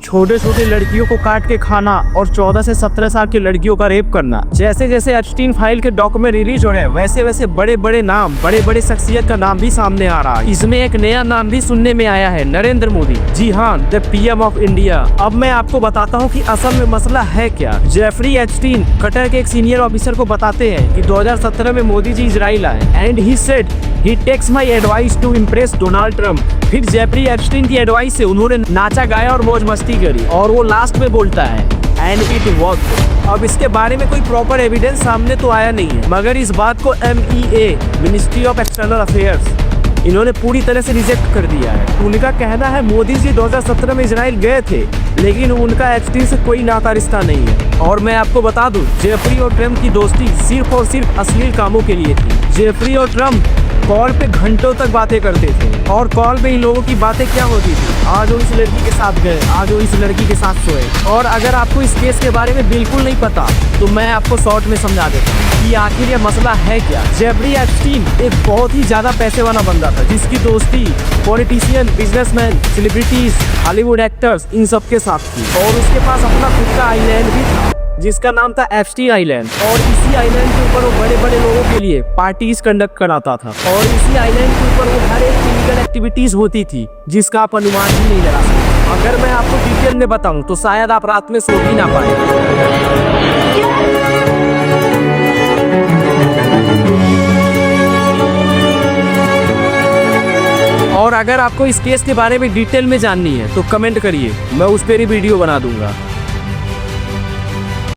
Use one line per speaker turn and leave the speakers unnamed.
छोटे छोटे लड़कियों को काट के खाना और 14 से 17 साल की लड़कियों का रेप करना। जैसे जैसे एप्स्टीन फाइल के डॉक्यूमेंट रिलीज हो रहे हैं वैसे वैसे बड़े बड़े नाम, बड़े बड़े शख्सियत का नाम भी सामने आ रहा है। इसमें एक नया नाम भी सुनने में आया है, नरेंद्र मोदी। जी हाँ, द पीएम ऑफ इंडिया। अब मैं आपको बताता हूँ कि असल में मसला है क्या। जेफरी एप्स्टीन कतर के एक सीनियर ऑफिसर को बताते हैं कि 2017 में मोदी जी इजराइल आए and he said he takes my advice to impress Donald Trump. फिर जेफरी एप्स्टीन की एडवाइस से उन्होंने नाचा गाया और मौज मस्ती करी और वो लास्ट में बोलता है एंड इट वर्कड। अब इसके बारे में कोई प्रॉपर एविडेंस सामने तो आया नहीं है, मगर इस बात को MEA ministry of external affairs इन्होंने पूरी तरह से रिजेक्ट कर दिया है। उनका कहना है मोदी जी 2017 में इजराइल गए थे लेकिन उनका एप्स्टीन से कोई नाता रिश्ता नहीं है। और मैं आपको बता दूं, जेफरी और ट्रम्प की दोस्ती सिर्फ और सिर्फ अश्लील कामों के लिए थी। जेफरी और ट्रम्प कॉल पे घंटों तक बातें करते थे और कॉल पे इन लोगों की बातें क्या होती थी, आज वो इस लड़की के साथ गए, आज वो इस लड़की के साथ सोए। और अगर आपको इस केस के बारे में बिल्कुल नहीं पता तो मैं आपको शॉर्ट में समझा देता हूँ कि आखिर यह मसला है क्या। जेफरी एप्स्टीन एक बहुत ही ज्यादा पैसे वाला बंदा था जिसकी दोस्ती politician, businessman, celebrities, Hollywood actors in सब के साथ थी। और उसके पास अपना खुद का आइलैंड भी था जिसका नाम था एप्स्टीन आइलैंड। और इसी आइलैंड के ऊपर वो बड़े बड़े लोगों के लिए पार्टीज कंडक्ट कराता था और इसी आइलैंड के ऊपर वो हर एक इलीगल एक्टिविटीज होती थी जिसका आप अनुमान भी नहीं लगा सकते। अगर मैं आपको डिटेल में बताऊं तो शायद आप रात में सो भी ना पाए। और अगर आपको इस केस के बारे में डिटेल में जाननी है तो कमेंट करिए, मैं उस पर ही वीडियो बना दूंगा।